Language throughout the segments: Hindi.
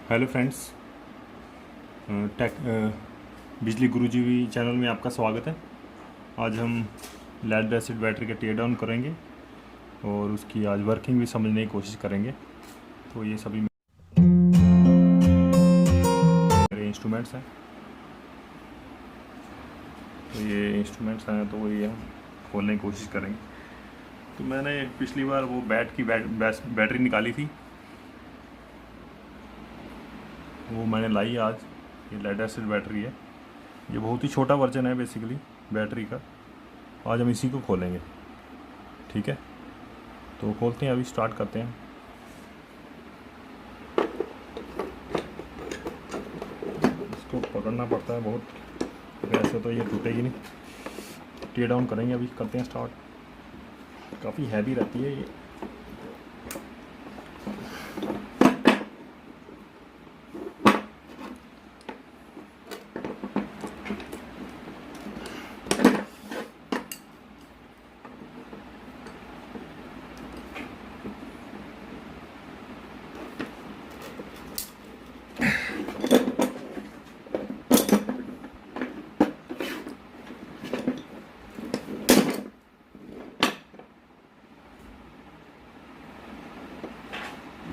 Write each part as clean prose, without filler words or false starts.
हेलो फ्रेंड्स, टेक बिजली गुरुजी चैनल में आपका स्वागत है। आज हम लेड एसिड बैटरी का टेयर डाउन करेंगे और उसकी आज वर्किंग भी समझने की कोशिश करेंगे। तो ये सभी मेरे इंस्ट्रूमेंट्स हैं। तो ये इंस्ट्रूमेंट्स हैं, तो ये हम खोलने की कोशिश करेंगे। तो मैंने पिछली बार वो बैटरी निकाली थी, वो मैंने लाई आज। ये लेड एसिड बैटरी है। ये बहुत ही छोटा वर्जन है बेसिकली बैटरी का। आज हम इसी को खोलेंगे, ठीक है। तो खोलते हैं, अभी स्टार्ट करते हैं। इसको पकड़ना पड़ता है बहुत, वैसे तो ये टूटेगी नहीं। टेयर डाउन करेंगे, अभी करते हैं स्टार्ट। काफ़ी हैवी रहती है ये।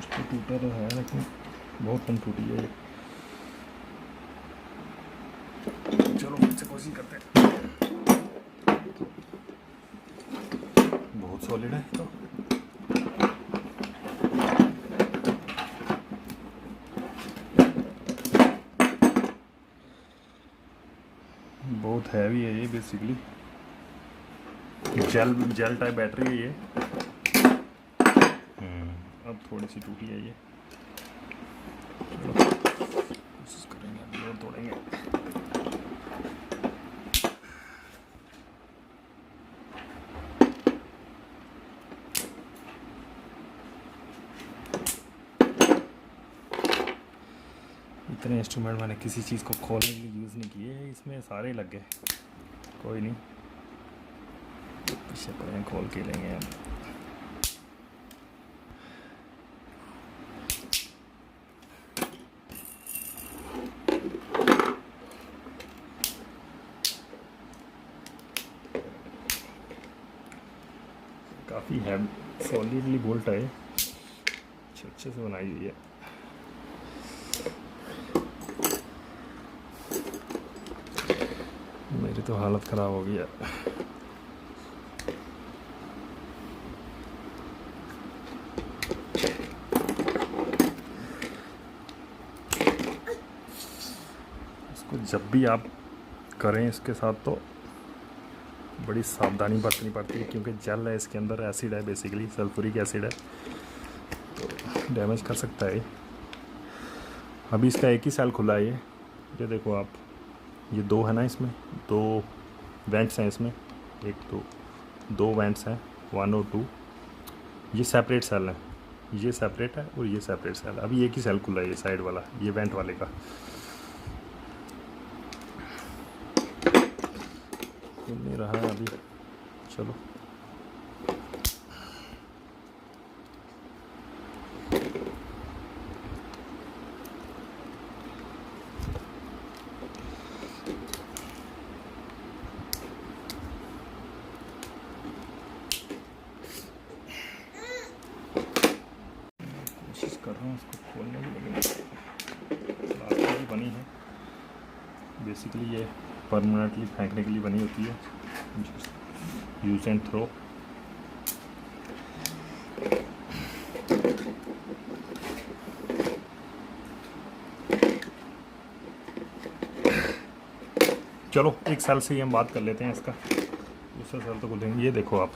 तो टूटा तो है, लेकिन बहुत कम टूटी है ये। चलो फिर से कोशिश करते हैं। बहुत सॉलिड है तो। बहुत हैवी है ये, बेसिकली जेल टाइप बैटरी है ये। अब थोड़ी सी टूटी है ये। कोशिश करेंगे, अभी और तोड़ेंगे। इतने इंस्ट्रूमेंट मैंने किसी चीज़ को खोलने के लिए यूज़ नहीं किए, इसमें सारे लग गए। कोई नहीं, पीछे पड़े, खोल के लेंगे हम। काफ़ी है, सॉलिडली बोल्ट है, अच्छे से बनाई हुई है। मेरी तो हालत ख़राब हो गई है। इसको जब भी आप करें इसके साथ तो बड़ी सावधानी बरतनी पड़ती है, क्योंकि जेल है, इसके अंदर एसिड है, बेसिकली सल्फ्यूरिक एसिड है, तो डैमेज कर सकता है। अभी इसका एक ही सेल खुला है ये देखो आप। ये दो है ना, इसमें दो वेंट्स हैं इसमें, एक दो वेंट्स हैं, 1 और 2। ये सेपरेट सेल है, ये सेपरेट है और ये सेपरेट सेल। अभी एक ही सेल खुला है, ये साइड वाला, ये वेंट वाले का। खुल नहीं रहा है अभी। चलो कोशिश कर रहा हूँ इसको खोलने की, लेकिन प्लास्टिक की बनी है। बेसिकली ये परमानेंटली फेंकने के लिए बनी होती है, यूज एंड थ्रो। चलो एक सेल से ही हम बात कर लेते हैं इसका, दूसरा सेल तो खोलेंगे। ये देखो आप,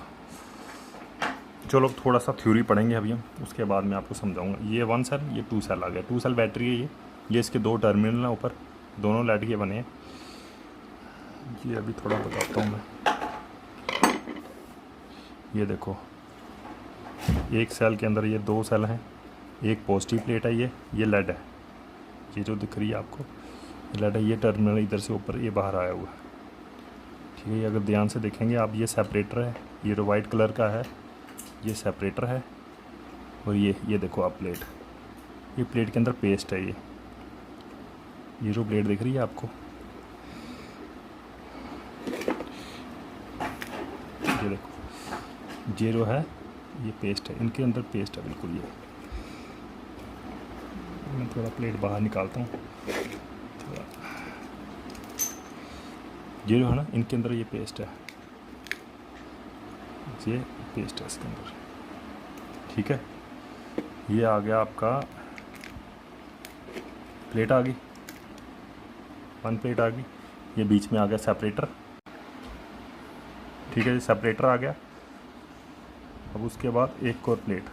चलो थोड़ा सा थ्योरी पढ़ेंगे अभी हम, उसके बाद मैं आपको समझाऊंगा। ये 1 सेल, ये 2 सेल आ गया। 2 सेल बैटरी है ये इसके 2 टर्मिनल हैं ऊपर, दोनों लेड के बने हैं। ये अभी थोड़ा बताता हूँ मैं। ये देखो, एक सेल के अंदर ये 2 सेल हैं, एक पॉजिटिव प्लेट है, ये लेड है, ये जो दिख रही है आपको लेड है। ये टर्मिनल इधर से ऊपर ये बाहर आया हुआ है, ठीक है। अगर ध्यान से देखेंगे आप, ये सेपरेटर है, ये जो वाइट कलर का है ये सेपरेटर है, और ये देखो आप प्लेट, ये प्लेट के अंदर पेस्ट है, ये ये जो प्लेट दिख रही है आपको, ये देखो, ये जो है ये पेस्ट है, इनके अंदर पेस्ट है बिल्कुल। ये मैं थोड़ा प्लेट बाहर निकालता हूँ थोड़ा, ये जो है ना इनके अंदर ये पेस्ट है, ये पेस्ट है इसके अंदर, ठीक है। ये आ गया आपका, प्लेट आ गई, 1 प्लेट आ गई। ये बीच में आ गया सेपरेटर, ठीक है, ये सेपरेटर आ गया। अब उसके बाद एक और प्लेट,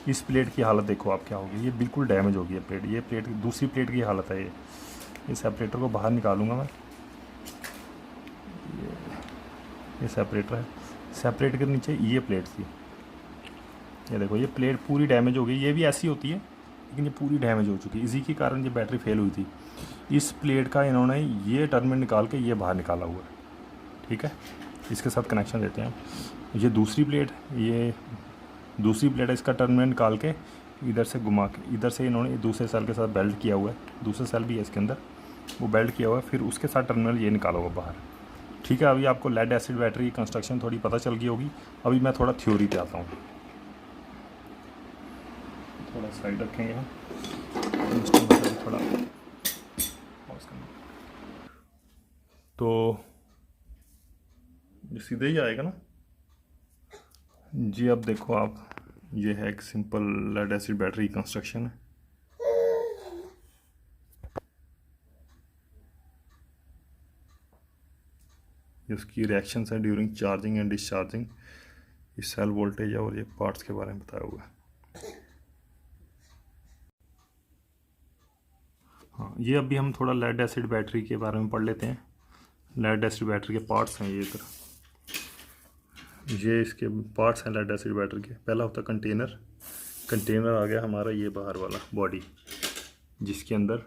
इस प्लेट की हालत देखो आप क्या होगी, ये बिल्कुल डैमेज हो गई है प्लेट। ये प्लेट दूसरी प्लेट की हालत है। ये सेपरेटर को बाहर निकालूंगा मैं, ये सेपरेटर है, सेपरेटर के नीचे ये प्लेट थी। ये देखो ये प्लेट पूरी डैमेज हो गई। ये भी ऐसी होती है लेकिन ये पूरी डैमेज हो चुकी है, इसी के कारण ये बैटरी फेल हुई थी। इस प्लेट का इन्होंने ये टर्मिनल निकाल के ये बाहर निकाला हुआ है, ठीक है। इसके साथ कनेक्शन देते हैं। ये दूसरी प्लेट, ये दूसरी प्लेट है, इसका टर्मिनल निकाल के इधर से घुमा के, इधर से इन्होंने दूसरे सेल के साथ बेल्ट किया हुआ है, दूसरा सेल भी है इसके अंदर, वो बेल्ट किया हुआ है। फिर उसके साथ टर्मिनल ये निकाला हुआ बाहर, ठीक है। अभी आपको लेड एसिड बैटरी की कंस्ट्रक्शन थोड़ी पता चल गई होगी। अभी मैं थोड़ा थ्योरी पे आता हूँ, थोड़ा साइड रखेंगे हम, थोड़ा पॉज करना, तो सीधे ही आएगा ना जी। अब देखो आप, ये है एक simple lead acid battery construction है। इसकी रिएक्शंस है ड्यूरिंग चार्जिंग एंड डिस्चार्जिंग, इस सेल वोल्टेज है और ये पार्ट्स के बारे में बताया हुआ है। हाँ, ये अभी हम थोड़ा लेड एसिड बैटरी के बारे में पढ़ लेते हैं। लेड एसिड बैटरी के पार्ट्स हैं ये इधर, ये इसके पार्ट्स हैं लेड एसिड बैटरी के। पहला होता है कंटेनर, कंटेनर आ गया हमारा ये बाहर वाला बॉडी, जिसके अंदर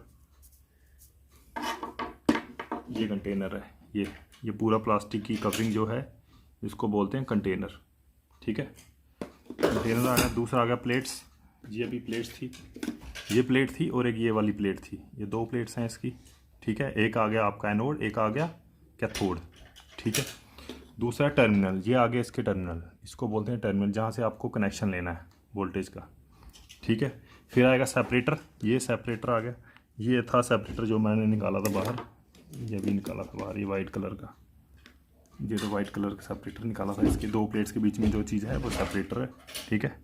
ये कंटेनर है। ये पूरा प्लास्टिक की कवरिंग जो है इसको बोलते हैं कंटेनर, ठीक है। कंटेनर आ गया। दूसरा आ गया प्लेट्स, ये अभी प्लेट्स थी, ये प्लेट थी और एक ये वाली प्लेट थी, ये 2 प्लेट्स हैं इसकी, ठीक है। एक आ गया आपका एनोड, एक आ गया कैथोड, ठीक है। दूसरा टर्मिनल, ये आ गया इसके टर्मिनल, इसको बोलते हैं टर्मिनल, जहाँ से आपको कनेक्शन लेना है वोल्टेज का, ठीक है। फिर आएगा सेपरेटर, ये सेपरेटर आ गया। ये था सेपरेटर जो मैंने निकाला था बाहर, ये भी निकाला था बाहर, ये वाइट कलर का, ये तो वाइट कलर का सेपरेटर निकाला था। इसके 2 प्लेट्स के बीच में जो चीज़ है वो सेपरेटर है, ठीक है।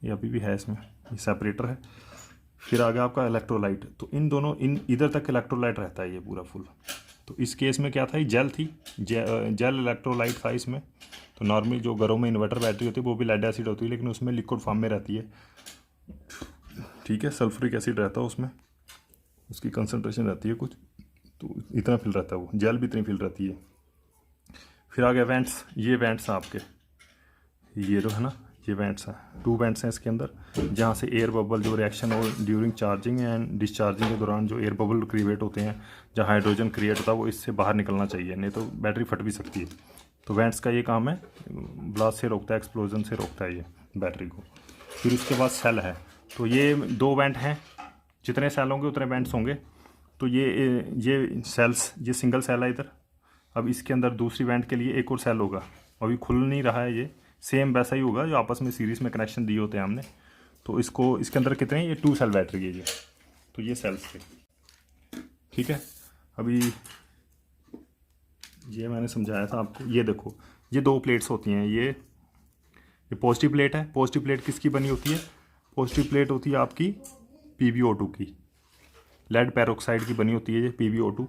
ये अभी भी है इसमें, ये सेपरेटर है। फिर आ गया आपका इलेक्ट्रोलाइट, तो इन दोनों इधर तक इलेक्ट्रोलाइट रहता है ये पूरा फुल। तो इस केस में क्या था, ये जेल थी, जेल इलेक्ट्रोलाइट था इसमें। तो नॉर्मली जो घरों में इन्वर्टर बैटरी होती है वो भी लेड एसिड होती है, लेकिन उसमें लिक्विड फॉर्म में रहती है, ठीक है। सल्फ्यूरिक एसिड रहता है उसमें, उसकी कंसनट्रेशन रहती है कुछ, तो इतना फिल रहता है वो, जेल भी इतनी फिल रहती है। फिर आ गया वेंट्स, ये वेंट्स हैं आपके, ये जो है ना ये वेंट्स हैं, 2 वेंट्स हैं इसके अंदर, जहाँ से एयर बबल जो रिएक्शन हो ड्यूरिंग चार्जिंग एंड डिस्चार्जिंग के दौरान जो एयर बबल क्रिएट होते हैं, जहाँ हाइड्रोजन क्रिएट होता है, वो इससे बाहर निकलना चाहिए, नहीं तो बैटरी फट भी सकती है। तो वेंट्स का ये काम है, ब्लास्ट से रोकता है, एक्सप्लोजन से रोकता है ये बैटरी को। फिर उसके बाद सेल है, तो ये 2 वेंट हैं, जितने सेल होंगे उतने वेंट्स होंगे। तो ये सेल्स, ये सिंगल सेल है इधर। अब इसके अंदर दूसरी वेंट के लिए एक और सेल होगा, अभी खुल नहीं रहा है, ये सेम वैसा ही होगा जो आपस में सीरीज़ में कनेक्शन दिए होते हैं हमने। तो इसको, इसके अंदर कितने हैं, ये 2 सेल बैटरी है ये, तो ये सेल्स थे, ठीक है। अभी ये मैंने समझाया था आपको, ये देखो ये 2 प्लेट्स होती हैं, ये पॉजिटिव प्लेट है। पॉजिटिव प्लेट किसकी बनी होती है, पॉजिटिव प्लेट होती है आपकी PbO2 की, लेड पेरोक्साइड की बनी होती है ये PbO2,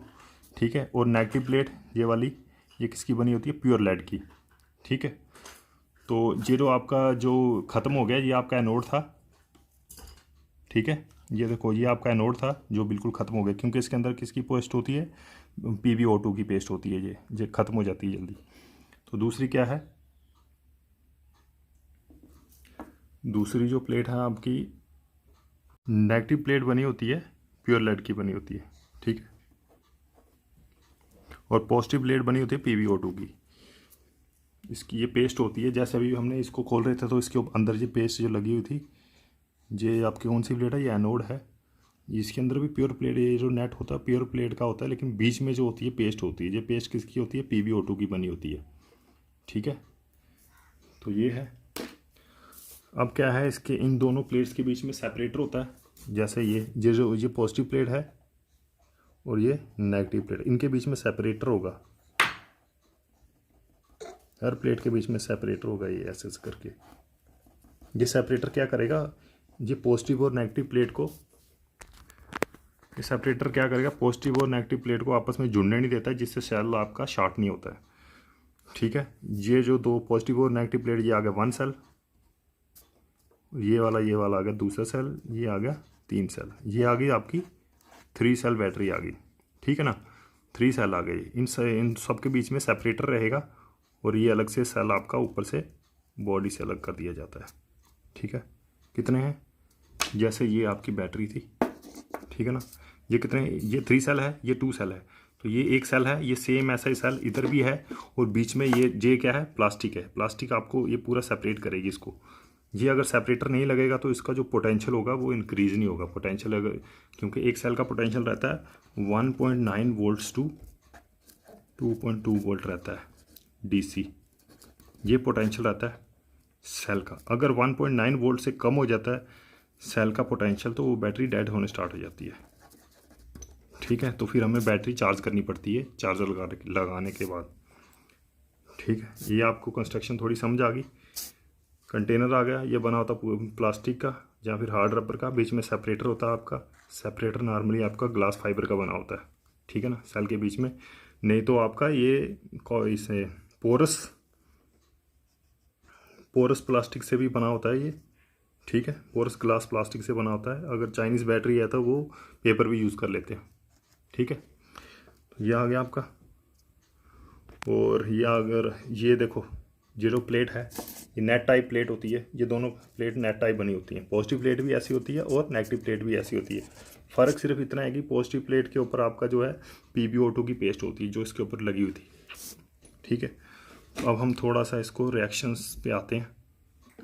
ठीक है। और नेगेटिव प्लेट ये वाली, ये किसकी बनी होती है, प्योर लेड की, ठीक है। तो ये जो आपका जो ख़त्म हो गया, ये आपका एनोड था, ठीक है। ये देखो ये आपका एनोड था जो बिल्कुल ख़त्म हो गया, क्योंकि इसके अंदर किसकी पेस्ट होती है, PbO2 की पेस्ट होती है, ये ख़त्म हो जाती है जल्दी। तो दूसरी क्या है, दूसरी जो प्लेट है आपकी नेगेटिव प्लेट बनी होती है, प्योर लेड की बनी होती है, ठीक है। और पॉजिटिव प्लेट बनी होती है PbO2 की। इसकी ये पेस्ट होती है, जैसे अभी हमने इसको खोल रहे थे तो इसके अंदर ये पेस्ट जो लगी हुई थी, ये आपकी कौन सी प्लेट है, ये एनोड है, इसके अंदर भी प्योर प्लेट, ये जो नेट होता है प्योर प्लेट का होता है, लेकिन बीच में जो होती है पेस्ट होती है, ये पेस्ट किसकी होती है, PbO2 की बनी होती है। ठीक है, तो ये है। अब क्या है, इसके इन दोनों प्लेट्स के बीच में सेपरेटर होता है। जैसे ये पॉजिटिव प्लेट है और ये नेगेटिव प्लेट, इनके बीच में सेपरेटर होगा, हर प्लेट के बीच में सेपरेटर होगा। ये ऐसे करके ये सेपरेटर क्या करेगा, ये पॉजिटिव और नेगेटिव प्लेट को, ये सेपरेटर क्या करेगा, पॉजिटिव और नेगेटिव प्लेट को आपस में जुड़ने नहीं देता है, जिससे सेल आपका शॉर्ट नहीं होता है। ठीक है, ये जो दो पॉजिटिव और नेगेटिव प्लेट, ये आ गया 1 सेल, ये वाला आ गया दूसरा सेल, ये आ गया 3 सेल, ये आ गई आपकी 3 सेल बैटरी आ गई। ठीक है ना, 3 सेल आ गई। इन सब के बीच में सेपरेटर रहेगा और ये अलग से सेल आपका ऊपर से बॉडी से अलग कर दिया जाता है। ठीक है, कितने हैं, जैसे ये आपकी बैटरी थी, ठीक है ना, ये कितने, ये 3 सेल है, ये 2 सेल है, तो ये 1 सेल है, ये सेम ऐसा ही सेल इधर भी है, और बीच में ये क्या है, प्लास्टिक है। प्लास्टिक आपको ये पूरा सेपरेट करेगी इसको। ये अगर सेपरेटर नहीं लगेगा तो इसका जो पोटेंशियल होगा वो इंक्रीज़ नहीं होगा। पोटेंशियल अगर, क्योंकि एक सेल का पोटेंशियल रहता है 1.9 वोल्ट्स टू 2.2 वोल्ट रहता है DC, ये पोटेंशियल रहता है सेल का। अगर 1.9 वोल्ट से कम हो जाता है सेल का पोटेंशियल तो वो बैटरी डेड होने स्टार्ट हो जाती है। ठीक है, तो फिर हमें बैटरी चार्ज करनी पड़ती है चार्जर लगाने के बाद। ठीक है, ये आपको कंस्ट्रक्शन थोड़ी समझ आ गई। कंटेनर आ गया, ये बना होता प्लास्टिक का या फिर हार्ड रबर का, बीच में सेपरेटर होता है आपका। सेपरेटर नॉर्मली आपका ग्लास फाइबर का बना होता है। ठीक है ना, सेल के बीच में, नहीं तो आपका ये इसे पोरस प्लास्टिक से भी बना होता है ये। ठीक है, पोरस ग्लास प्लास्टिक से बना होता है। अगर चाइनीज़ बैटरी है तो वो पेपर भी यूज़ कर लेते हैं। ठीक है, तो ये आ गया आपका। और ये अगर ये देखो, ये जो प्लेट है ये नेट टाइप प्लेट होती है। ये दोनों प्लेट नेट टाइप बनी होती हैं। पॉजिटिव प्लेट भी ऐसी होती है और नेगेटिव प्लेट भी ऐसी होती है। फ़र्क सिर्फ इतना है कि पॉजिटिव प्लेट के ऊपर आपका जो है PbO2 की पेस्ट होती है जो इसके ऊपर लगी हुई थी। ठीक है, तो अब हम थोड़ा सा इसको रिएक्शंस पे आते हैं।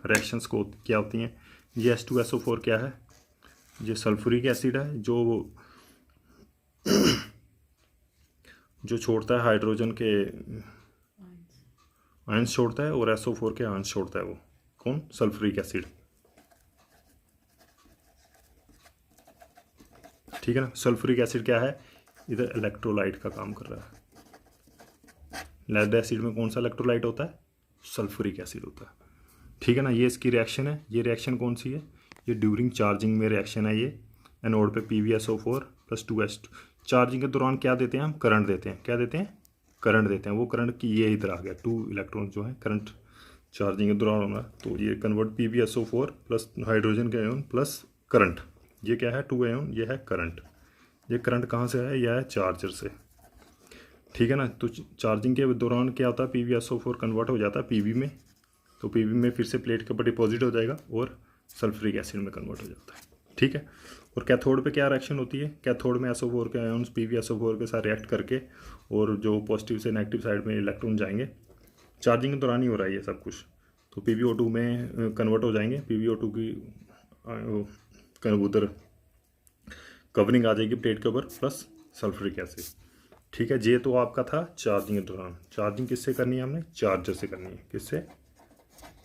रिएक्शंस को क्या होती हैं, ये H2SO4 क्या है, ये सल्फ्यूरिक एसिड है जो छोड़ता है हाइड्रोजन के आयंस छोड़ता है, और SO4 के आयंस छोड़ता है। वो कौन, सल्फ्यूरिक एसिड। ठीक है ना, सल्फ्यूरिक एसिड क्या है, इधर इलेक्ट्रोलाइट का काम कर रहा है। लेड एसिड में कौन सा इलेक्ट्रोलाइट होता है, सल्फ्यूरिक एसिड होता है। ठीक है ना, ये इसकी रिएक्शन है। ये रिएक्शन कौन सी है, ये ड्यूरिंग चार्जिंग में रिएक्शन है। ये एनोड पे PbSO4 + 2H2। चार्जिंग के दौरान क्या देते हैं हम, करंट देते हैं। क्या देते हैं, करंट देते हैं। वो करंट की ये इधर आ गया 2 इलेक्ट्रॉन जो है करंट चार्जिंग के दौरान होना, तो ये कन्वर्ट PbSO4 प्लस हाइड्रोजन के आयन प्लस करंट, ये क्या है 2 आयन, ये है करंट। ये करंट कहाँ से है, यह है चार्जर से। ठीक है ना, तो चार्जिंग के दौरान क्या होता है, PbSO4 कन्वर्ट हो जाता है Pb में, तो Pb में फिर से प्लेट के ऊपर डिपॉजिट हो जाएगा और सल्फ्यूरिक एसिड में कन्वर्ट हो जाता है। ठीक है, और कैथोड पे क्या रिएक्शन होती है, कैथोड में SO4 के आयन्स PbSO4 के साथ रिएक्ट करके, और जो पॉजिटिव से नेगेटिव साइड में इलेक्ट्रॉन जाएंगे, चार्जिंग के दौरान ही हो रहा है ये सब कुछ, तो PbO2 में कन्वर्ट हो जाएंगे। PbO2 की उधर कवरिंग आ जाएगी प्लेट के ऊपर प्लस सल्फ्यूरिक एसिड। ठीक है, ये तो आपका था चार्जिंग के दौरान। चार्जिंग किससे करनी है हमने, चार्जर से करनी है। किससे,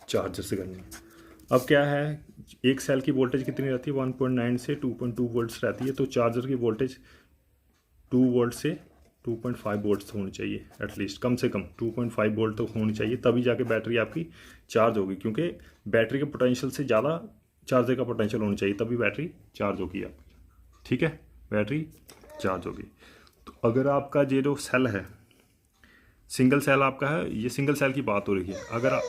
चार्जर से करनी है। अब क्या है, एक सेल की वोल्टेज कितनी रहती है, 1.9 से 2.2 वोल्ट्स रहती है, तो चार्जर की वोल्टेज 2 वोल्ट से 2.5 वोल्ट्स होनी चाहिए एटलीस्ट, कम से कम 2.5 वोल्ट तो होनी चाहिए, तभी जाके बैटरी आपकी चार्ज होगी। क्योंकि बैटरी के पोटेंशियल से ज़्यादा चार्जर का पोटेंशियल होना चाहिए, तभी बैटरी चार्ज होगी आपकी। ठीक है, बैटरी चार्ज होगी। तो अगर आपका ये जो सेल है सिंगल सेल आपका है, ये सिंगल सेल की बात हो रही है। अगर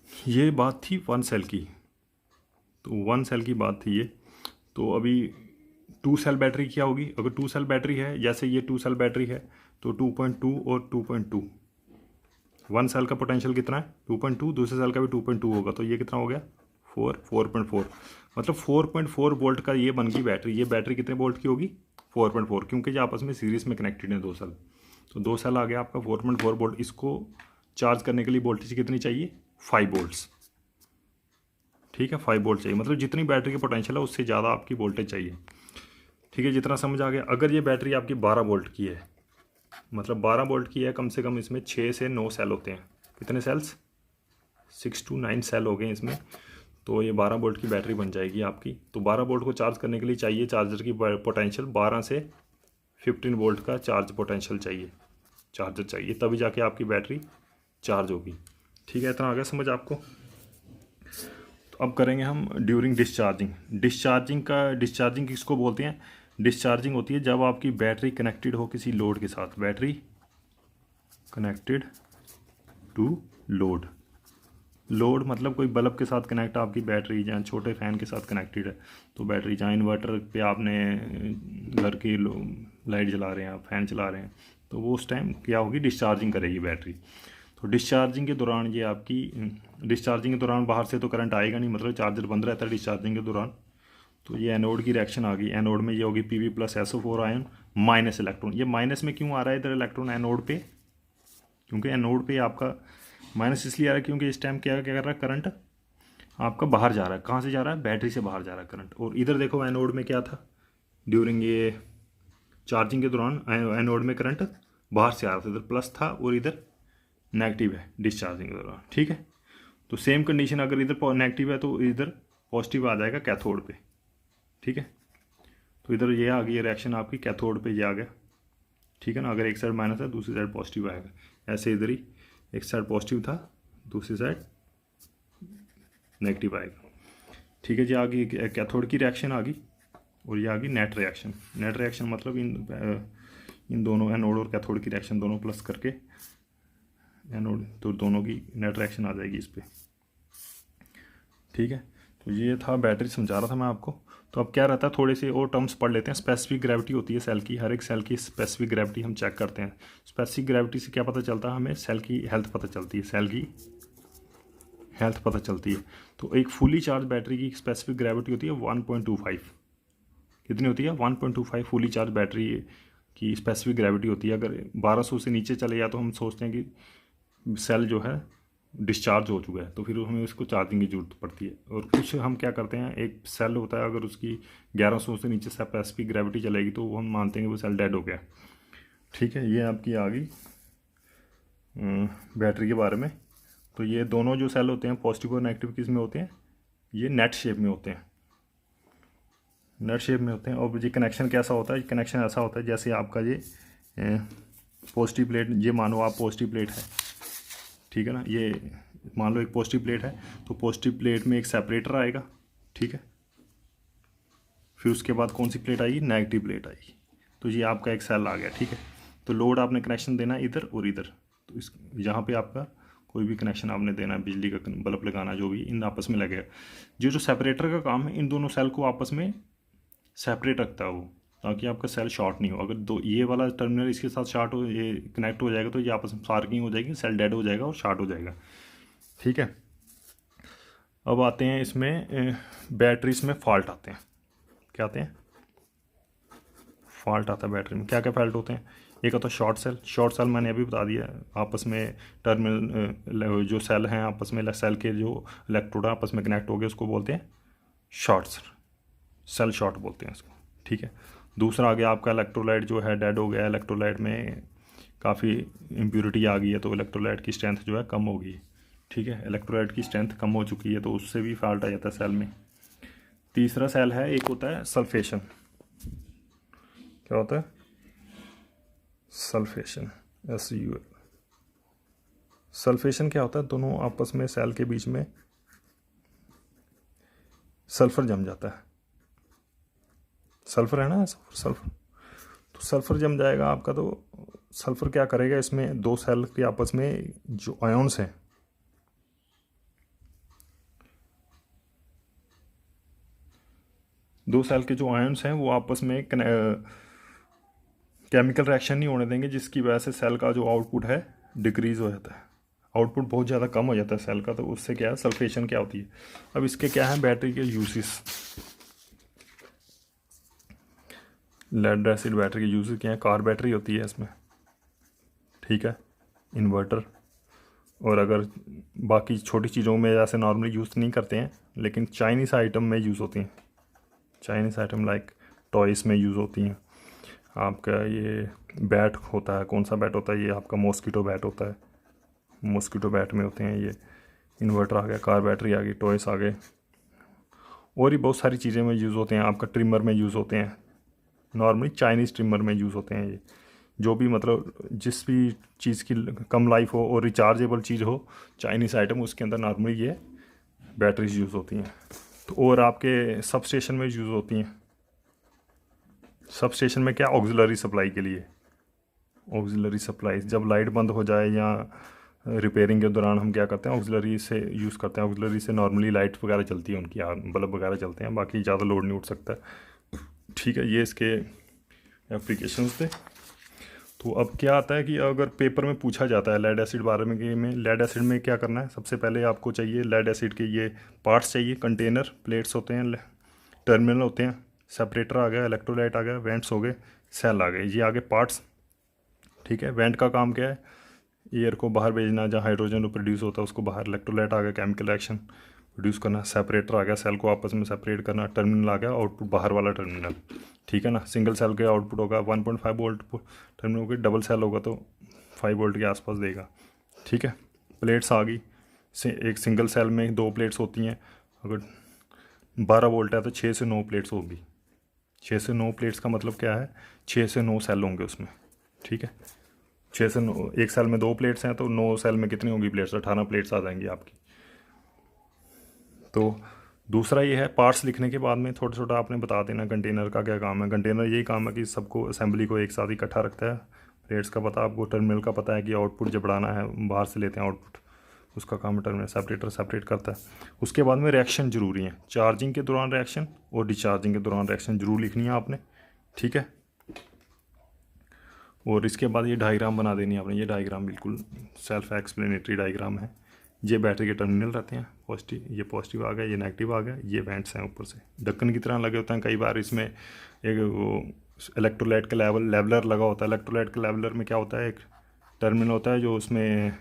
ये बात थी 1 सेल की, तो 1 सेल की बात थी ये। तो अभी 2 सेल बैटरी क्या होगी, अगर 2 सेल बैटरी है, जैसे ये 2 सेल बैटरी है, तो 2.2 और 2.2, 1 सेल का पोटेंशियल कितना है 2.2, दूसरे सेल का भी 2.2 होगा, तो ये कितना हो गया 4.4, मतलब 4.4 वोल्ट का ये बन गई बैटरी। ये बैटरी कितने वोल्ट की होगी, 4.4, क्योंकि ये आपस में सीरीज में कनेक्टेड है 2 सेल, तो 2 सेल आ गया आपका 4.4 वोल्ट। इसको चार्ज करने के लिए वोल्टेज कितनी चाहिए, 5 वोल्ट्स। ठीक है, 5 वोल्ट चाहिए, मतलब जितनी बैटरी की पोटेंशियल है उससे ज़्यादा आपकी वोल्टेज चाहिए। ठीक है, जितना समझ आ गया। अगर ये बैटरी आपकी 12 वोल्ट की है, मतलब 12 वोल्ट की है, कम से कम इसमें 6 से 9 सेल होते हैं। कितने सेल्स? 6 to 9 सेल हो गए इसमें, तो ये 12 वोल्ट की बैटरी बन जाएगी आपकी। तो 12 वोल्ट को चार्ज करने के लिए चाहिए चार्जर की पोटेंशियल 12 से 15 वोल्ट का चार्ज पोटेंशियल चाहिए, चार्जर चाहिए, तभी जाके आपकी बैटरी चार्ज होगी। ठीक है, इतना आ गया समझ आपको। तो अब करेंगे हम ड्यूरिंग डिस्चार्जिंग। डिस्चार्जिंग किसको बोलते हैं? डिस्चार्जिंग होती है जब आपकी बैटरी कनेक्टेड हो किसी लोड के साथ, बैटरी कनेक्टेड टू लोड मतलब कोई बल्ब के साथ कनेक्ट, आपकी बैटरी जहाँ छोटे फैन के साथ कनेक्टेड है, तो बैटरी जहाँ इन्वर्टर पे आपने घर की लाइट जला रहे हैं, आप फैन चला रहे हैं, तो वो उस टाइम क्या होगी, डिस्चार्जिंग करेगी बैटरी। तो डिस्चार्जिंग के दौरान ये आपकी, डिस्चार्जिंग के दौरान बाहर से तो करंट आएगा नहीं, मतलब चार्जर बंद रहता है डिस्चार्जिंग के दौरान। तो ये एनोड की रिएक्शन आ गई, एनोड में ये होगी Pb plus SO4 ion minus electron. ये माइनस में क्यों आ रहा है इधर इलेक्ट्रॉन एनोड पे? क्योंकि एनोड पे आपका माइनस इसलिए आ रहा है क्योंकि इस टाइम क्या क्या कर रहा है, करंट आपका बाहर जा रहा है। कहाँ से जा रहा है? बैटरी से बाहर जा रहा है करंट। और इधर देखो एनोड में क्या था, ड्यूरिंग ये चार्जिंग के दौरान एनोड में करंट बाहर से आ रहा था, इधर प्लस था और इधर नेगेटिव है डिस्चार्जिंग के दौरान। ठीक है, तो सेम कंडीशन, अगर इधर नेगेटिव है तो इधर पॉजिटिव आ जाएगा कैथोड पे। ठीक है, तो इधर ये आ गई रिएक्शन आपकी, कैथोड पे ये आ गया। ठीक है ना, अगर एक साइड माइनस है दूसरी साइड पॉजिटिव आएगा। ऐसे इधर ही एक साइड पॉजिटिव था, दूसरी साइड नेगेटिव आएगा। ठीक है जी, आ गई कैथोड की रिएक्शन आ गई, और ये आ गई नेट रिएक्शन। नेट रिएक्शन मतलब इन दोनों एनोड और कैथोड की रिएक्शन दोनों प्लस करके एनोड, तो दोनों की नेट रिएक्शन आ जाएगी इस पर। ठीक है, तो ये था बैटरी समझा रहा था मैं आपको। तो अब क्या रहता है, थोड़े से और टर्म्स पढ़ लेते हैं। स्पेसिफिक ग्रेविटी होती है सेल की, हर एक सेल की स्पेसिफिक ग्रेविटी हम चेक करते हैं। स्पेसिफिक ग्रेविटी से क्या पता चलता है हमें? सेल की हेल्थ पता चलती है, सेल की हेल्थ पता चलती है। तो एक फुली चार्ज बैटरी की स्पेसिफिक ग्रेविटी होती है 1.25। कितनी होती है? 1.25 फुली चार्ज बैटरी की स्पेसिफिक ग्रेविटी होती है। अगर 1200 से नीचे चले जाए तो हम सोचते हैं कि सेल जो है डिस्चार्ज हो चुका है, तो फिर हमें उसको चार्जिंग की जरूरत पड़ती है। और कुछ हम क्या करते हैं, एक सेल होता है अगर उसकी 1100 से नीचे स्पेसिफिक ग्रेविटी चलेगी तो वो हम मानते हैं कि वो सेल डेड हो गया। ठीक है, ये आपकी आ गई बैटरी के बारे में। तो ये दोनों जो सेल होते हैं पॉजिटिव और नेगेटिव किस में होते हैं? ये नेट शेप में होते हैं, नेट शेप में होते हैं। और ये कनेक्शन कैसा होता है? कनेक्शन ऐसा होता है जैसे आपका ये पॉजिटिव प्लेट, ये मानो आप पॉजिटिव प्लेट है, ठीक है ना, ये मान लो एक पॉजिटिव प्लेट है, तो पॉजिटिव प्लेट में एक सेपरेटर आएगा। ठीक है, फिर उसके बाद कौन सी प्लेट आएगी? नेगेटिव प्लेट आएगी। तो ये आपका एक सेल आ गया। ठीक है, तो लोड आपने कनेक्शन देना इधर और इधर, तो इस यहाँ पे आपका कोई भी कनेक्शन आपने देना है, बिजली का बल्ब लगाना, जो भी इन आपस में लगेगा। जो सेपरेटर का काम है, इन दोनों सेल को आपस में सेपरेट रखता है वो, ताकि आपका सेल शॉर्ट नहीं हो। अगर दो ये वाला टर्मिनल इसके साथ शॉर्ट हो, ये कनेक्ट हो जाएगा, तो ये आपस में स्पार्किंग हो जाएगी, सेल डेड हो जाएगा और शॉर्ट हो जाएगा। ठीक है, अब आते हैं इसमें बैटरीज में फॉल्ट आते हैं। क्या आते हैं? फॉल्ट आता है बैटरी में। क्या क्या फॉल्ट होते हैं? एक होता है शॉर्ट सेल। शॉर्ट सेल मैंने अभी बता दिया, आपस में टर्मिनल जो सेल हैं आपस में, सेल के जो इलेक्ट्रोड आपस में कनेक्ट हो गए उसको बोलते हैं शॉर्ट सेल शॉर्ट बोलते हैं इसको। ठीक है, दूसरा आ गया आपका इलेक्ट्रोलाइट जो है डेड हो गया, इलेक्ट्रोलाइट में काफ़ी इम्प्योरिटी आ गई है, तो इलेक्ट्रोलाइट की स्ट्रेंथ जो है कम हो गई है। ठीक है, इलेक्ट्रोलाइट की स्ट्रेंथ कम हो चुकी है, तो उससे भी फॉल्ट आ जाता है सेल में। तीसरा सेल है, एक होता है सल्फेशन। क्या होता है? Sulphation, SUL। सल्फेशन क्या होता है? दोनों आपस में सेल के बीच में सल्फर जम जाता है। सल्फर है ना, सल्फर, तो सल्फर जम जाएगा आपका। तो सल्फर क्या करेगा, इसमें दो सेल के आपस में जो आयन्स हैं, दो सेल के जो आयन्स हैं वो आपस में केमिकल रिएक्शन नहीं होने देंगे, जिसकी वजह से सेल का जो आउटपुट है डिक्रीज़ हो जाता है, आउटपुट बहुत ज़्यादा कम हो जाता है सेल का। तो उससे क्या है, सल्फेशन क्या होती है। अब इसके क्या है बैटरी के यूजेस, लेड एसिड बैटरी के यूजेस क्या है? कार बैटरी होती है इसमें, ठीक है, इन्वर्टर, और अगर बाकी छोटी चीज़ों में जैसे नॉर्मली यूज़ नहीं करते हैं, लेकिन चाइनीज़ आइटम में यूज़ होती हैं। चाइनीज़ आइटम लाइक टॉयस में यूज़ होती हैं। आपका ये बैट होता है, कौन सा बैट होता है, ये आपका मॉस्किटो बैट होता है। मॉस्किटो बैट में होते हैं ये। इन्वर्टर आ गया, कार बैटरी आ गई, टॉयस आ गए, और ही बहुत सारी चीज़ें में यूज़ होते हैं। आपका ट्रिमर में यूज़ होते हैं, नॉर्मली चाइनीज़ ट्रिमर में यूज़ होते हैं ये। जो भी मतलब जिस भी चीज़ की कम लाइफ हो और रिचार्जेबल चीज़ हो, चाइनीज़ आइटम, उसके अंदर नॉर्मली ये बैटरीज यूज़ होती हैं। तो और आपके सब स्टेशन में यूज़ होती हैं। सब स्टेशन में क्या, ऑक्सिलरी सप्लाई के लिए। ऑक्सिलरी सप्लाई जब लाइट बंद हो जाए या रिपेयरिंग के दौरान हम क्या करते हैं, ऑक्सिलरी से यूज़ करते हैं। ऑक्सिलरी से नॉर्मली लाइट वगैरह चलती है, उनकी बल्ब वगैरह चलते हैं, बाकी ज़्यादा लोड नहीं उठ सकता। ठीक है, ये इसके एप्लीकेशंस थे। तो अब क्या आता है कि अगर पेपर में पूछा जाता है लेड एसिड बारे में लेड एसिड में क्या करना है, सबसे पहले आपको चाहिए लेड एसिड के ये पार्ट्स चाहिए। कंटेनर, प्लेट्स होते हैं, टर्मिनल होते हैं, सेपरेटर आ गया, इलेक्ट्रोलाइट आ गया, वेंट्स हो गए, सेल आ गए, ये आगे पार्ट्स। ठीक है, वेंट का काम क्या है, एयर को बाहर भेजना, जहाँ हाइड्रोजन प्रोड्यूस होता है उसको बाहर। इलेक्ट्रोलाइट आ गया, केमिकल एक्शन प्रोड्यूस करना। सेपरेटर आ गया, सेल को आपस में सेपरेट करना। टर्मिनल आ गया, आउटपुट बाहर वाला टर्मिनल। ठीक है ना, सिंगल सेल के आउटपुट होगा 1.5 वोल्ट टर्मिनल होगा, डबल सेल होगा तो 5 वोल्ट के आसपास देगा। ठीक है, प्लेट्स आ गई, एक सिंगल सेल में 2 प्लेट्स होती हैं। अगर 12 वोल्ट है तो 6 से 9 प्लेट्स होगी। 6 से 9 प्लेट्स का मतलब क्या है, 6 से 9 सेल होंगे उसमें। ठीक है, 6 से 9, एक सेल में 2 प्लेट्स हैं तो 9 सेल में कितनी होगी प्लेट्स, 18 प्लेट्स आ जाएंगी आपकी। तो दूसरा ये है, पार्ट्स लिखने के बाद में थोड़ा छोटा आपने बता देना कंटेनर का क्या काम है। कंटेनर यही काम है कि सबको, असेंबली को एक साथ इकट्ठा रखता है। प्लेट्स का पता आपको, टर्मिनल का पता है कि आउटपुट जब बढ़ाना है, बाहर से लेते हैं आउटपुट, उसका काम टर्मिनल सेपरेटर सेपरेट करता है। उसके बाद में रिएक्शन ज़रूरी है, चार्जिंग के दौरान रिएक्शन और डिस्चार्जिंग के दौरान रिएक्शन ज़रूर लिखनी है आपने। ठीक है, और इसके बाद ये डायग्राम बना देनी है आपने। ये डायग्राम बिल्कुल सेल्फ एक्सप्लेनेटरी डायग्राम है। ये बैटरी के टर्मिनल रहते हैं, पॉजिटिव, ये पॉजिटिव आ गया, ये नेगेटिव आ गया, ये वेंट्स हैं ऊपर से ढक्कन की तरह लगे होते हैं। कई बार इसमें एक वो इलेक्ट्रोलाइट का लेवलर लगा होता है। इलेक्ट्रोलाइट के लेवलर में क्या होता है, एक टर्मिनल होता है जो उसमें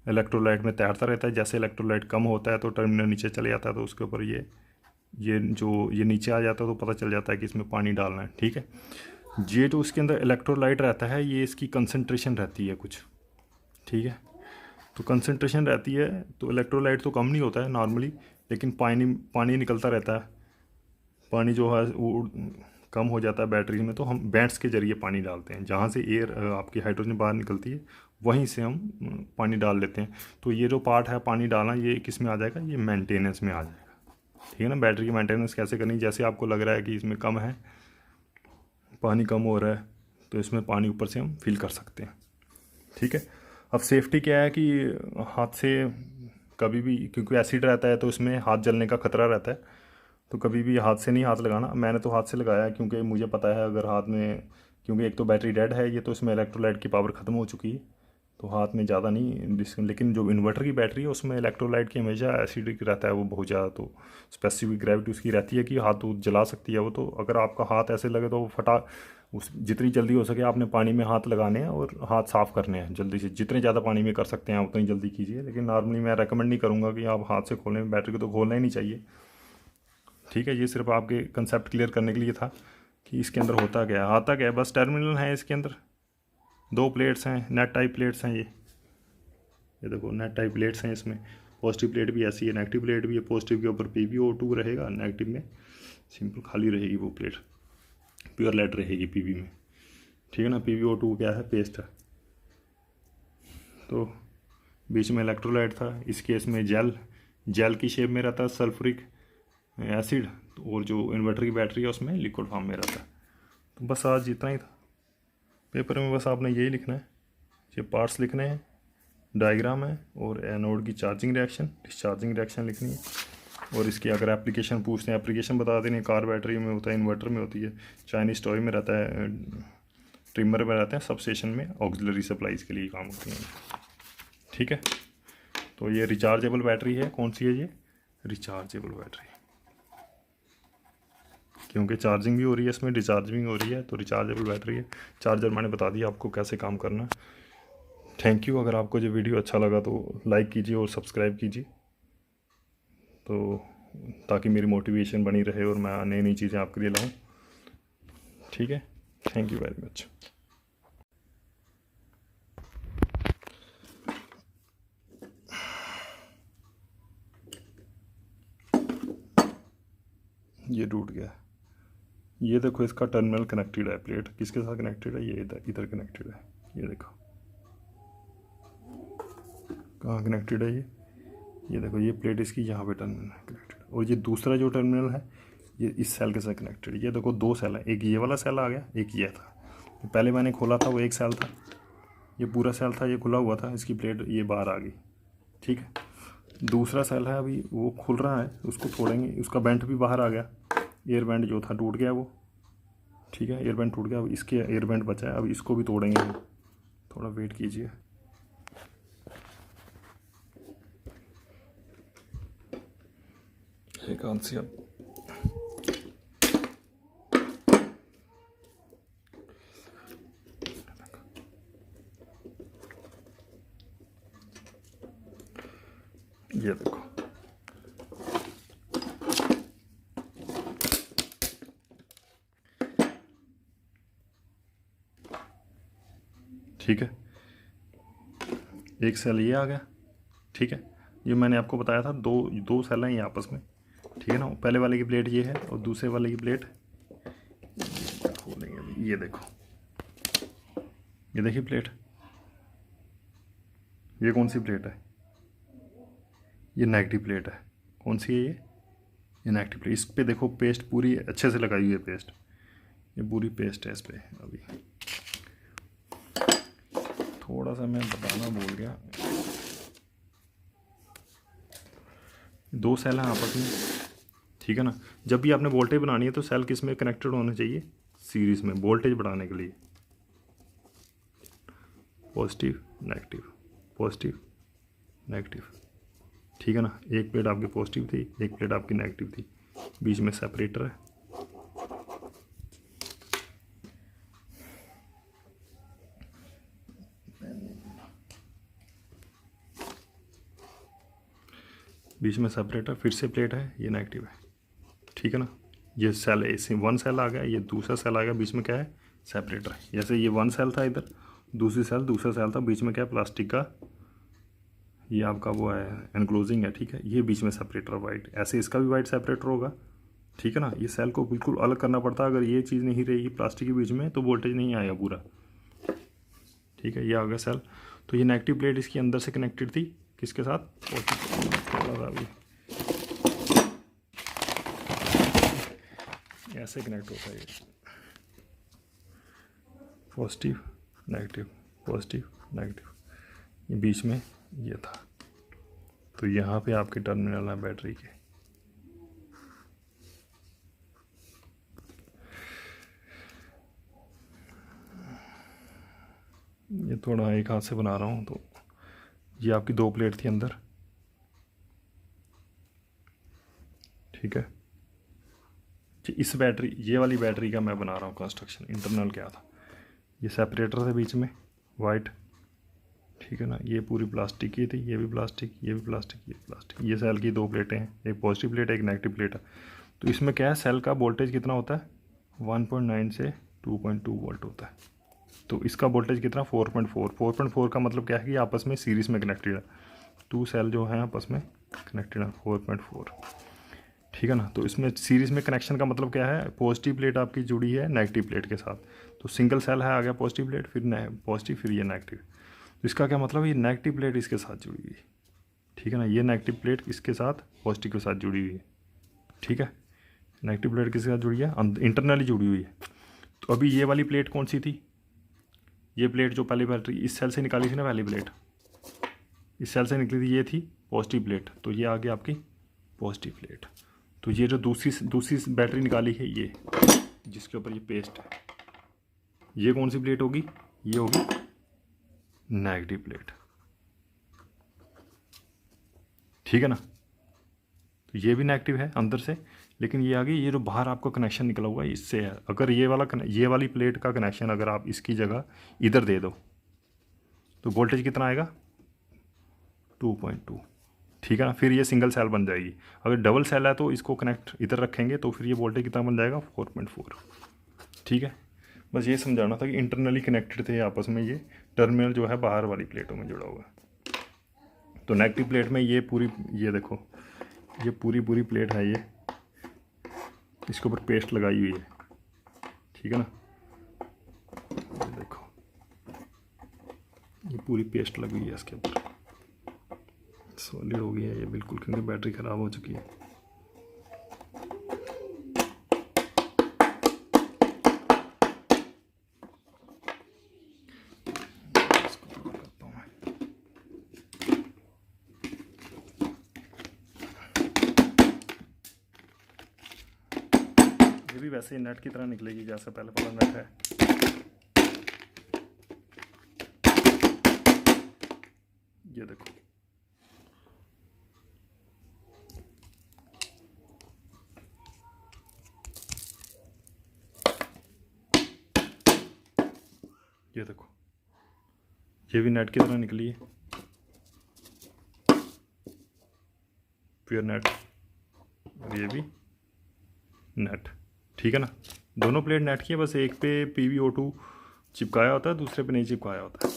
इलेक्ट्रोलाइट में तैरता रहता है। जैसे इलेक्ट्रोलाइट कम होता है तो टर्मिनल नीचे चले जाता है, तो उसके ऊपर ये नीचे आ जाता है, तो पता चल जाता है कि इसमें पानी डालना है। ठीक है, ये जो उसके अंदर इलेक्ट्रोलाइट रहता है, ये इसकी कंसंट्रेशन रहती है कुछ। ठीक है, तो कंसंट्रेशन रहती है, तो इलेक्ट्रोलाइट तो कम नहीं होता है नॉर्मली, लेकिन पानी निकलता रहता है। पानी जो है वो कम हो जाता है बैटरी में, तो हम वेंट्स के ज़रिए पानी डालते हैं। जहाँ से एयर आपकी हाइड्रोजन बाहर निकलती है, वहीं से हम पानी डाल लेते हैं। तो ये जो पार्ट है पानी डालना, ये किस में आ जाएगा, ये मेंटेनेंस में आ जाएगा। ठीक है ना, बैटरी की मेंटेनेंस कैसे करनी, जैसे आपको लग रहा है कि इसमें कम है, पानी कम हो रहा है, तो इसमें पानी ऊपर से हम फिल कर सकते हैं। ठीक है, अब सेफ्टी क्या है कि हाथ से कभी भी, क्योंकि एसिड रहता है तो इसमें हाथ जलने का खतरा रहता है, तो कभी भी हाथ से नहीं हाथ लगाना। मैंने तो हाथ से लगाया क्योंकि मुझे पता है अगर हाथ में, क्योंकि एक तो बैटरी डेड है ये, तो इसमें इलेक्ट्रोलाइट की पावर ख़त्म हो चुकी है, तो हाथ में ज़्यादा नहीं। लेकिन जो इन्वर्टर की बैटरी है उसमें इलेक्ट्रोलाइट की हमेशा एसिडिक रहता है वो बहुत ज़्यादा, तो स्पेसिफिक ग्रेविटी उसकी रहती है कि हाथ तो जला सकती है वो। तो अगर आपका हाथ ऐसे लगे तो वो जितनी जल्दी हो सके आपने पानी में हाथ लगाने हैं और हाथ साफ़ करने हैं जल्दी से। जितने ज़्यादा पानी में कर सकते हैं उतनी जल्दी कीजिए, लेकिन नॉर्मली मैं रेकमेंड नहीं करूँगा कि आप हाथ से खोलें। बैटरी को तो खोलना ही नहीं चाहिए। ठीक है, ये सिर्फ आपके कंसेप्ट क्लियर करने के लिए था कि इसके अंदर होता क्या है। आता क्या है, बस टर्मिनल है, इसके अंदर 2 प्लेट्स हैं, नेट टाइप प्लेट्स हैं। ये देखो नेट टाइप प्लेट्स हैं। इसमें पॉजिटिव प्लेट भी ऐसी है, नेगेटिव प्लेट भी है। पॉजिटिव के ऊपर PbO2 रहेगा, नेगेटिव में सिंपल खाली रहेगी वो प्लेट, प्योर लेड रहेगी PB में। ठीक है ना, PbO2 क्या है, पेस्ट है। तो बीच में इलेक्ट्रोलाइट था, इस केस में जेल की शेप में रहता है सल्फ्यूरिक एसिड, और जो इन्वर्टर की बैटरी है उसमें लिक्विड फॉर्म में रहता है। तो बस आज इतना ही था पेपर में। बस आपने यही लिखना है, ये पार्ट्स लिखने हैं, डायग्राम है, और एनोड की चार्जिंग रिएक्शन, डिस्चार्जिंग रिएक्शन लिखनी है। और इसकी अगर एप्लीकेशन पूछते हैं, एप्लीकेशन बता देनी। कार बैटरी में होता है, इन्वर्टर में होती है, चाइनीज टॉय में रहता है, ट्रिमर में रहते हैं, सब स्टेशन में ऑक्सिलरी सप्लाईज के लिए काम होती हैं। ठीक है, तो ये रिचार्जेबल बैटरी है। कौन सी है ये, रिचार्जेबल बैटरी, क्योंकि चार्जिंग भी हो रही है इसमें, डिस्चार्जिंग भी हो रही है, तो रिचार्जेबल बैटरी है। चार्जर मैंने बता दिया आपको कैसे काम करना है। Thank you. अगर आपको जो वीडियो अच्छा लगा तो लाइक कीजिए और सब्सक्राइब कीजिए। तो ताकि मेरी मोटिवेशन बनी रहे और मैं नई नई चीज़ें आपके लिए लाऊं। ठीक है, थैंक यू वेरी मच। ये टूट गया। ये देखो इसका टर्मिनल कनेक्टेड है, प्लेट किसके साथ कनेक्टेड है, ये इधर कनेक्टेड है। ये देखो कहाँ कनेक्टेड है ये देखो ये प्लेट इसकी यहाँ पे टर्मिनल है कनेक्टेड, और ये दूसरा जो टर्मिनल है ये इस सेल के साथ कनेक्टेड है। ये देखो दो सेल है, एक ये वाला सेल आ गया, एक ये था। तो पहले मैंने खोला था वो एक सेल था, ये पूरा सेल था, ये खुला हुआ था, इसकी प्लेट ये बाहर आ गई। ठीक है, दूसरा सेल है अभी वो खुल रहा है, उसको तोड़ेंगे, उसका बेंट भी बाहर आ गया, एयर बेंट जो था टूट गया वो। ठीक है, एयर बेंट टूट गया, अब इसके एयर बेंट बचा है, अब इसको भी तोड़ेंगे हम। थोड़ा वेट कीजिए। एक आंसर से अब ये देखो ठीक है, एक सेल ये आ गया। ठीक है, ये मैंने आपको बताया था दो सेल हैं ये आपस में। ठीक है ना, पहले वाले की प्लेट ये है और दूसरे वाले की प्लेट खोलेंगे अभी। ये देखो, ये देखिए प्लेट, ये कौन सी प्लेट है, ये नेगेटिव प्लेट है। कौन सी है ये नेगेटिव प्लेट। इस पे देखो पेस्ट पूरी अच्छे से लगाई हुई है पेस्ट, ये पूरी पेस्ट है इस पे। अभी थोड़ा सा मैं बताना भूल गया, दो सेल हैं आपस में। ठीक है ना, जब भी आपने वोल्टेज बनानी है तो सेल किस में कनेक्टेड होने चाहिए, सीरीज में, वोल्टेज बढ़ाने के लिए। Positive negative, positive negative. ठीक है ना, एक प्लेट आपकी पॉजिटिव थी, एक प्लेट आपकी नेगेटिव थी, बीच में सेपरेटर है। बीच में सेपरेटर, फिर से प्लेट है, ये नेगेटिव है। ठीक है ना, ये सेल ऐसे वन सेल आ गया, ये दूसरा सेल आ गया, बीच में क्या है, सेपरेटर है। जैसे ये वन सेल था इधर, दूसरी सेल दूसरा सेल था, बीच में क्या है, प्लास्टिक का ये आपका वो है एनक्लोजिंग है। ठीक है, ये बीच में सेपरेटर वाइट, ऐसे इसका भी वाइट सेपरेटर होगा। ठीक है ना, ये सेल को बिल्कुल अलग करना पड़ता है, अगर ये चीज़ नहीं रहेगी प्लास्टिक के बीच में तो वोल्टेज नहीं आएगा पूरा। ठीक है, ये आ गया सेल। तो ये नेगेटिव प्लेट इसकी अंदर से कनेक्टेड थी किसके साथ, ऐसे कनेक्ट होता है ये, पॉजिटिव नेगेटिव, पॉजिटिव नेगेटिव, ये बीच में ये था। तो यहाँ पे आपके टर्मिनल है बैटरी के। ये थोड़ा एक हाथ से बना रहा हूँ, तो ये आपकी दो प्लेट थी अंदर। ठीक है, इस बैटरी, ये वाली बैटरी का मैं बना रहा हूँ कंस्ट्रक्शन। इंटरनल क्या था, ये सेपरेटर थे बीच में वाइट। ठीक है ना, ये पूरी प्लास्टिक की थी, ये भी प्लास्टिक, ये भी प्लास्टिक, ये प्लास्टिक। ये सेल की दो प्लेटें हैं, एक पॉजिटिव प्लेट है, एक नेगेटिव प्लेट है। तो इसमें क्या है, सेल का वोल्टेज कितना होता है, 1.9 से 2.2 वोल्ट होता है। तो इसका वोल्टेज कितना, 4.4। 4.4 का मतलब क्या है कि आपस में सीरीज में कनेक्टेड है, टू सेल जो है आपस में कनेक्टेड है, 4.4। ठीक है ना, तो इसमें सीरीज में कनेक्शन का मतलब क्या है, पॉजिटिव प्लेट आपकी जुड़ी है नेगेटिव प्लेट के साथ। तो सिंगल सेल है, आ गया पॉजिटिव प्लेट, फिर पॉजिटिव, फिर ये नेगेटिव। तो इसका क्या मतलब, ये नेगेटिव प्लेट इसके साथ जुड़ी हुई है। ठीक है ना, ये नेगेटिव प्लेट इसके साथ पॉजिटिव के साथ जुड़ी हुई है। ठीक है, नेगेटिव प्लेट किसके साथ जुड़ी है, इंटरनली जुड़ी हुई है। तो अभी ये वाली प्लेट कौन सी थी, ये प्लेट जो पहली बैटरी इस सेल से निकाली थी ना, पहली प्लेट इस सेल से निकली थी, ये थी पॉजिटिव प्लेट। तो ये आ गई आपकी पॉजिटिव प्लेट। तो ये जो दूसरी बैटरी निकाली है, ये जिसके ऊपर ये पेस्ट है, ये कौन सी प्लेट होगी, ये होगी नेगेटिव प्लेट। ठीक है ना, तो ये भी नेगेटिव है अंदर से, लेकिन ये आगे ये जो बाहर आपका कनेक्शन निकला हुआ है इससे है। अगर ये वाली प्लेट का कनेक्शन अगर आप इसकी जगह इधर दे दो तो वोल्टेज कितना आएगा, 2.2। ठीक है ना। फिर ये सिंगल सेल बन जाएगी। अगर डबल सेल है तो इसको कनेक्ट इधर रखेंगे तो फिर ये वोल्टेज कितना बन जाएगा, 4.4। ठीक है, बस ये समझाना था कि इंटरनली कनेक्टेड थे आपस में, ये टर्मिनल जो है बाहर वाली प्लेटों में जुड़ा हुआ है। तो नेगेटिव प्लेट में ये पूरी, ये देखो ये पूरी प्लेट है, ये इसके ऊपर पेस्ट लगाई हुई है। ठीक है ना, ये देखो ये पूरी पेस्ट लगी हुई है इसके ऊपर। सॉलिड हो गया है ये बिल्कुल, क्योंकि बैटरी ख़राब हो चुकी है। ये भी वैसे ही नेट की तरह निकलेगी जैसे पहले वाला नेट है। ये देखो ये देखो ये भी नेट की तरह निकली है, प्योर नेट, और ये भी नेट। ठीक है ना, दोनों प्लेट नेट की है, बस एक पे PbO2 चिपकाया होता है, दूसरे पे नहीं चिपकाया होता है।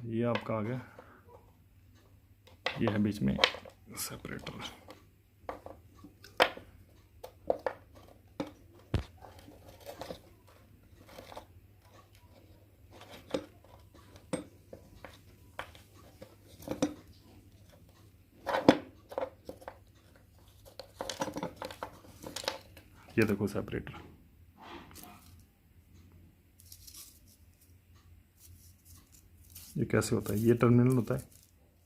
ये आपका आ गया, ये है बीच में सेपरेटर। ये देखो सेपरेटर, ये कैसे होता है, ये टर्मिनल होता है,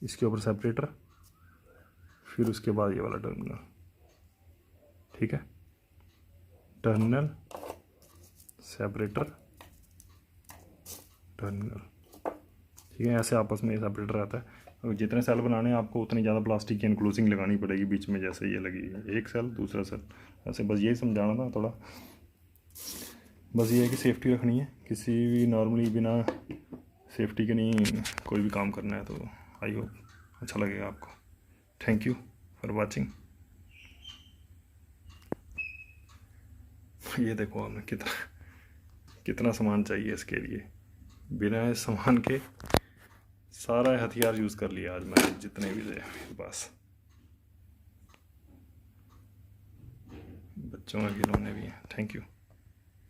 इसके ऊपर सेपरेटर, फिर उसके बाद ये वाला टर्मिनल। ठीक है, टर्मिनल, सेपरेटर, टर्मिनल। ठीक है, ऐसे आपस में ये सेपरेटर आता है। और जितने सेल बनाने हैं आपको उतनी ज़्यादा प्लास्टिक की इनक्लोजिंग लगानी पड़ेगी बीच में, जैसे ये लगी है, एक सेल दूसरा सेल, ऐसे। बस यही समझाना था थोड़ा। बस ये है कि सेफ्टी रखनी है, किसी भी नॉर्मली बिना सेफ्टी के नहीं कोई भी काम करना है। तो आई होप अच्छा लगेगा आपको। Thank you for watching. ये देखो हमें कितना सामान चाहिए इसके लिए, बिना इस सामान के सारा हथियार यूज़ कर लिया आज मैंने, जितने भी थे मेरे पास। बच्चों के खिलौने भी हैं। Thank you.